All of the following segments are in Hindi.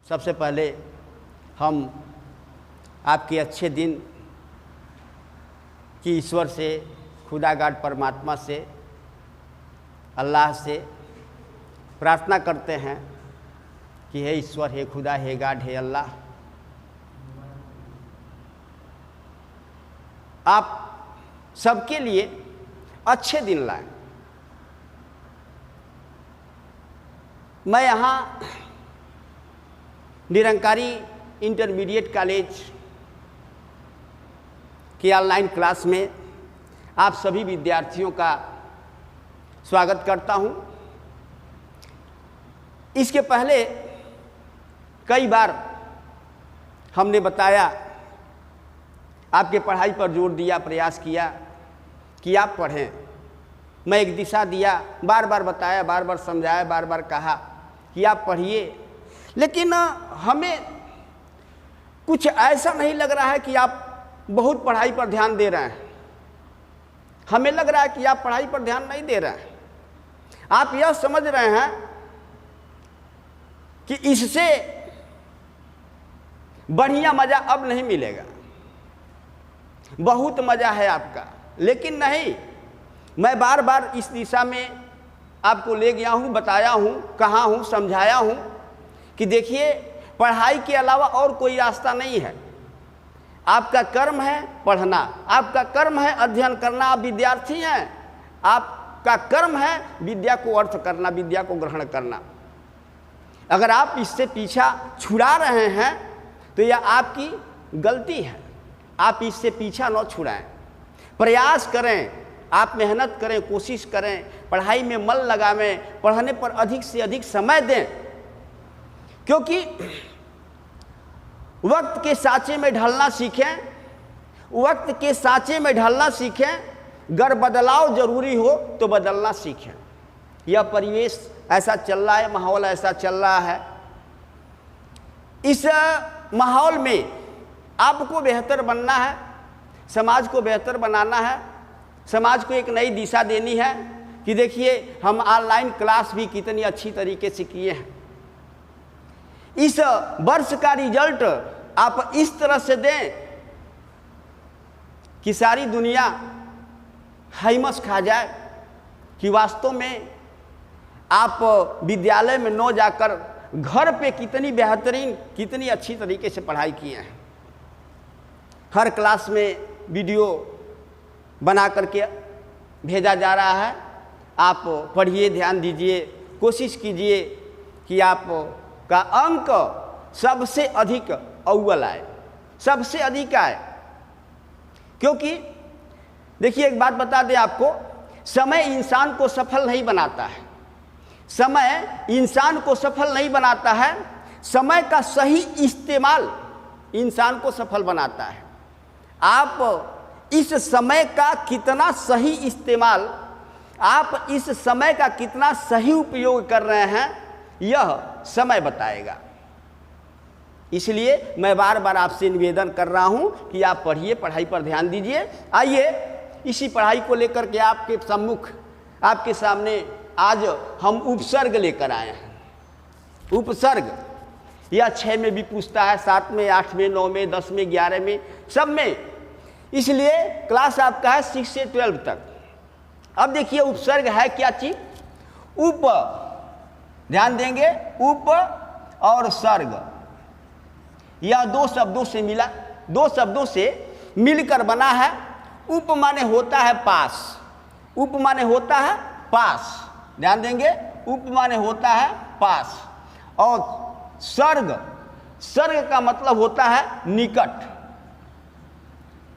सबसे पहले हम आपके अच्छे दिन की ईश्वर से, खुदागाड परमात्मा से, अल्लाह से प्रार्थना करते हैं कि हे ईश्वर, हे खुदा, हे गाड, हे अल्लाह, आप सबके लिए अच्छे दिन लाएं। मैं यहाँ निरंकारी इंटरमीडिएट कॉलेज की ऑनलाइन क्लास में आप सभी विद्यार्थियों का स्वागत करता हूँ। इसके पहले कई बार हमने बताया, आपके पढ़ाई पर जोर दिया, प्रयास किया कि आप पढ़ें। मैं एक दिशा दिया, बार बार बताया, बार बार समझाया, बार बार कहा कि आप पढ़िए, लेकिन हमें कुछ ऐसा नहीं लग रहा है कि आप बहुत पढ़ाई पर ध्यान दे रहे हैं। हमें लग रहा है कि आप पढ़ाई पर ध्यान नहीं दे रहे हैं। आप यह समझ रहे हैं कि इससे बढ़िया मज़ा अब नहीं मिलेगा, बहुत मज़ा है आपका, लेकिन नहीं। मैं बार बार इस दिशा में आपको ले गया हूँ, बताया हूँ, कहा हूँ, समझाया हूँ कि देखिए, पढ़ाई के अलावा और कोई रास्ता नहीं है। आपका कर्म है पढ़ना, आपका कर्म है अध्ययन करना। आप विद्यार्थी हैं, आपका कर्म है विद्या को अर्थ करना, विद्या को ग्रहण करना। अगर आप इससे पीछा छुड़ा रहे हैं तो यह आपकी गलती है। आप इससे पीछा न छुड़ाएं, प्रयास करें, आप मेहनत करें, कोशिश करें, पढ़ाई में मन लगावें, पढ़ने पर अधिक से अधिक समय दें, क्योंकि वक्त के साँचे में ढलना सीखें। वक्त के साँचे में ढलना सीखें। अगर बदलाव जरूरी हो तो बदलना सीखें। यह परिवेश ऐसा चल रहा है, माहौल ऐसा चल रहा है। इस माहौल में आपको बेहतर बनना है, समाज को बेहतर बनाना है, समाज को एक नई दिशा देनी है कि देखिए, हम ऑनलाइन क्लास भी कितनी अच्छी तरीके से किए हैं। इस वर्ष का रिजल्ट आप इस तरह से दें कि सारी दुनिया हैमस खा जाए कि वास्तव में आप विद्यालय में न जाकर घर पे कितनी बेहतरीन, कितनी अच्छी तरीके से पढ़ाई किए हैं। हर क्लास में वीडियो बना करके भेजा जा रहा है। आप पढ़िए, ध्यान दीजिए, कोशिश कीजिए कि आपका अंक सबसे अधिक अव्वल आए, सबसे अधिक आए। क्योंकि देखिए, एक बात बता दें आपको, समय इंसान को सफल नहीं बनाता है। समय इंसान को सफल नहीं बनाता है, समय का सही इस्तेमाल इंसान को सफल बनाता है। आप इस समय का कितना सही इस्तेमाल, आप इस समय का कितना सही उपयोग कर रहे हैं, यह समय बताएगा। इसलिए मैं बार बार आपसे निवेदन कर रहा हूं कि आप पढ़िए, पढ़ाई पर ध्यान दीजिए। आइए, इसी पढ़ाई को लेकर के आपके सम्मुख, आपके सामने आज हम उपसर्ग लेकर आए हैं। उपसर्ग यह 6 में भी पूछता है, 7 में, 8 में, 9 में, 10 में, 11 में, सब में। इसलिए क्लास आपका है 6 से 12 तक। अब देखिए, उपसर्ग है क्या चीज? उप, ध्यान देंगे, उप और सर्ग, यह दो शब्दों से मिला, दो शब्दों से मिलकर बना है। उप माने होता है पास, उप माने होता है पास, ध्यान देंगे, उप माने होता है पास। और सर्ग, सर्ग का मतलब होता है निकट,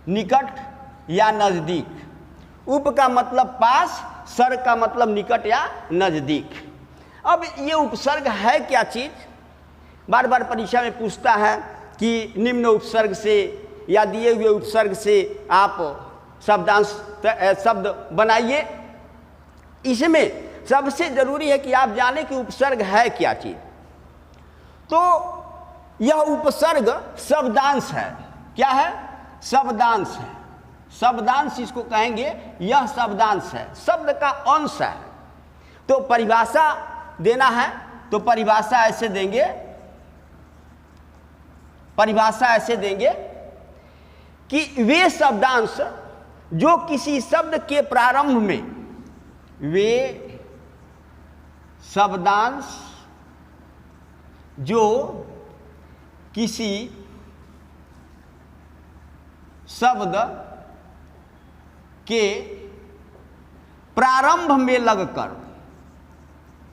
निकट या नजदीक। उप का मतलब पास, सर्ग का मतलब निकट या नजदीक। अब ये उपसर्ग है क्या चीज? बार बार परीक्षा में पूछता है कि निम्न उपसर्ग से या दिए हुए उपसर्ग से आप शब्दांश, शब्द बनाइए। इसमें सबसे जरूरी है कि आप जाने कि उपसर्ग है क्या चीज। तो यह उपसर्ग शब्दांश है। क्या है? शब्दांश है। शब्दांश इसको कहेंगे, यह शब्दांश है, शब्द का अंश है। तो परिभाषा देना है तो परिभाषा ऐसे देंगे परिभाषा ऐसे देंगे कि वे शब्दांश जो किसी शब्द के प्रारंभ में, वे शब्दांश जो किसी शब्द के प्रारंभ में लगकर,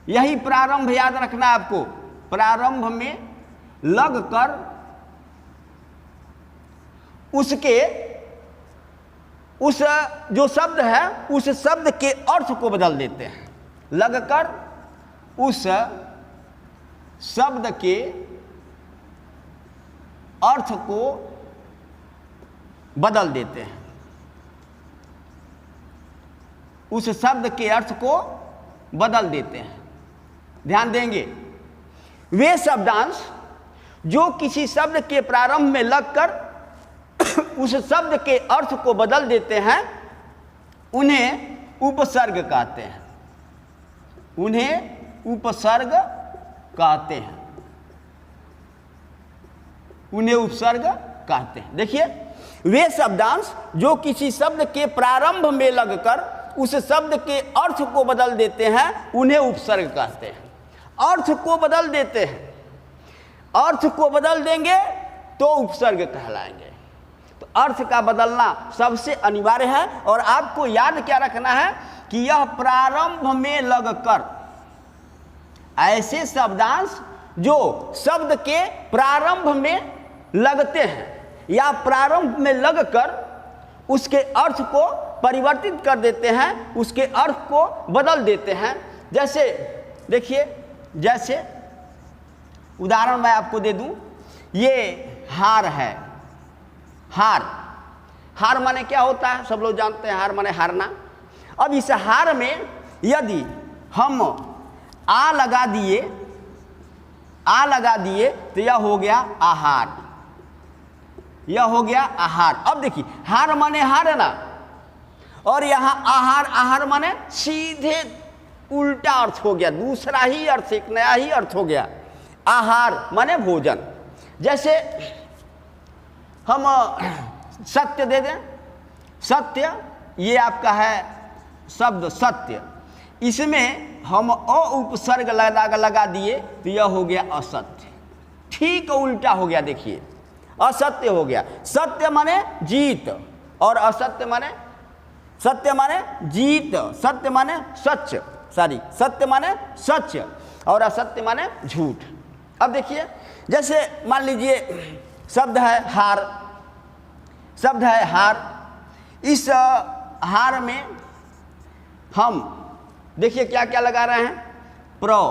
यही प्रारंभ याद रखना है आपको, प्रारंभ में लगकर उसके, उस जो शब्द है उस शब्द के अर्थ को बदल देते हैं, लगकर उस शब्द के अर्थ को बदल देते हैं, उस शब्द के अर्थ को बदल देते हैं। ध्यान देंगे, वे शब्दांश जो किसी शब्द के प्रारंभ में लगकर उस शब्द के अर्थ को बदल देते हैं, उन्हें उपसर्ग कहते हैं, उन्हें उपसर्ग कहते हैं, उन्हें उपसर्ग कहते हैं। देखिए, वे शब्दांश जो किसी शब्द के प्रारंभ में लगकर उस शब्द के अर्थ को बदल देते हैं, उन्हें उपसर्ग कहते हैं। अर्थ को बदल देते हैं, अर्थ को बदल देंगे तो उपसर्ग कहलाएंगे। तो अर्थ का बदलना सबसे अनिवार्य है, और आपको याद क्या रखना है कि यह प्रारंभ में लगकर, ऐसे शब्दांश जो शब्द के प्रारंभ में लगते हैं या प्रारंभ में लगकर उसके अर्थ को परिवर्तित कर देते हैं, उसके अर्थ को बदल देते हैं। जैसे देखिए, जैसे उदाहरण मैं आपको दे दूं, ये हार है, हार, हार माने क्या होता है, सब लोग जानते हैं, हार माने हारना। अब इस हार में यदि हम आ लगा दिए, आ लगा दिए तो यह हो गया आहार, यह हो गया आहार। अब देखिए, हार माने हार है ना, और यहाँ आहार, आहार माने सीधे उल्टा अर्थ हो गया, दूसरा ही अर्थ, एक नया ही अर्थ हो गया। आहार माने भोजन। जैसे हम सत्य दे दें, सत्य, ये आपका है शब्द सत्य, इसमें हम अ उपसर्ग लगा दिए तो यह हो गया असत्य, ठीक उल्टा हो गया। देखिए, असत्य हो गया। सत्य माने जीत, और असत्य माने, सत्य माने जीत, सत्य माने सच, सॉरी, सत्य माने सच और असत्य माने झूठ। अब देखिए, जैसे मान लीजिए शब्द है हार, शब्द है हार, इस हार में हम देखिए क्या क्या लगा रहे हैं, प्रो,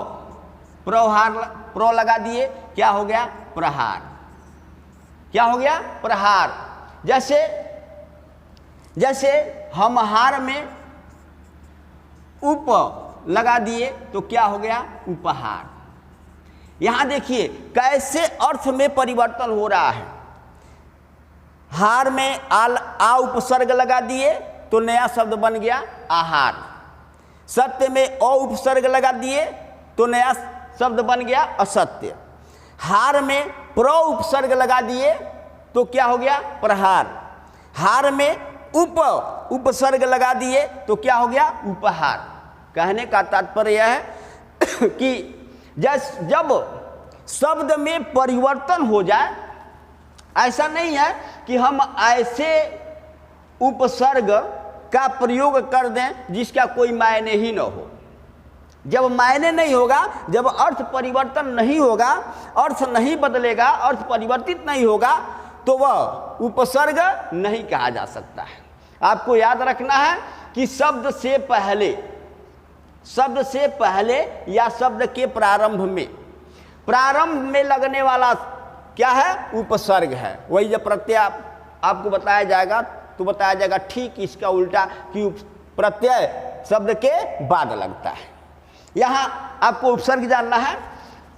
प्रोहार, प्रो लगा दिए, क्या हो गया, प्रहार, क्या हो गया, प्रहार। जैसे जैसे हम हार में उप लगा दिए तो क्या हो गया, उपहार। यहां देखिए कैसे अर्थ में परिवर्तन हो रहा है। हार में आ उपसर्ग लगा दिए तो नया शब्द बन गया आहार, सत्य में अ उपसर्ग लगा दिए तो नया शब्द बन गया असत्य, हार में प्र उपसर्ग लगा दिए तो क्या हो गया, प्रहार, हार में उपसर्ग लगा दिए तो क्या हो गया, उपहार। कहने का तात्पर्य यह है कि जब शब्द में परिवर्तन हो जाए, ऐसा नहीं है कि हम ऐसे उपसर्ग का प्रयोग कर दें जिसका कोई मायने ही न हो। जब मायने नहीं होगा, जब अर्थ परिवर्तन नहीं होगा, अर्थ नहीं बदलेगा, अर्थ परिवर्तित नहीं होगा, तो वह उपसर्ग नहीं कहा जा सकता है। आपको याद रखना है कि शब्द से पहले या शब्द के प्रारंभ में लगने वाला क्या है, उपसर्ग है। वही जब प्रत्यय आपको बताया जाएगा तो बताया जाएगा ठीक इसका उल्टा, कि प्रत्यय शब्द के बाद लगता है। यहाँ आपको उपसर्ग जानना है।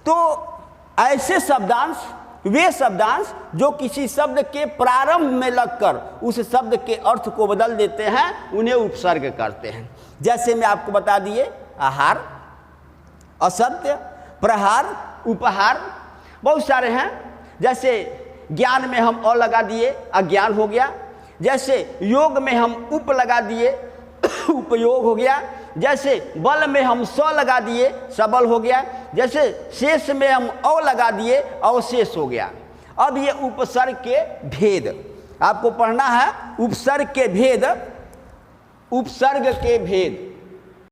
तो ऐसे शब्दांश, वे शब्दांश जो किसी शब्द के प्रारंभ में लगकर उस शब्द के अर्थ को बदल देते हैं, उन्हें उपसर्ग करते हैं। जैसे मैं आपको बता दिए, आहार, असत्य, प्रहार, उपहार, बहुत सारे हैं। जैसे ज्ञान में हम अ लगा दिए, अज्ञान हो गया। जैसे योग में हम उप लगा दिए, उपयोग हो गया। जैसे बल में हम स लगा दिए, सबल हो गया। जैसे शेष में हम अ लगा दिए, अवशेष हो गया। अब ये उपसर्ग के भेद आपको पढ़ना है। उपसर्ग के भेद, उपसर्ग के भेद।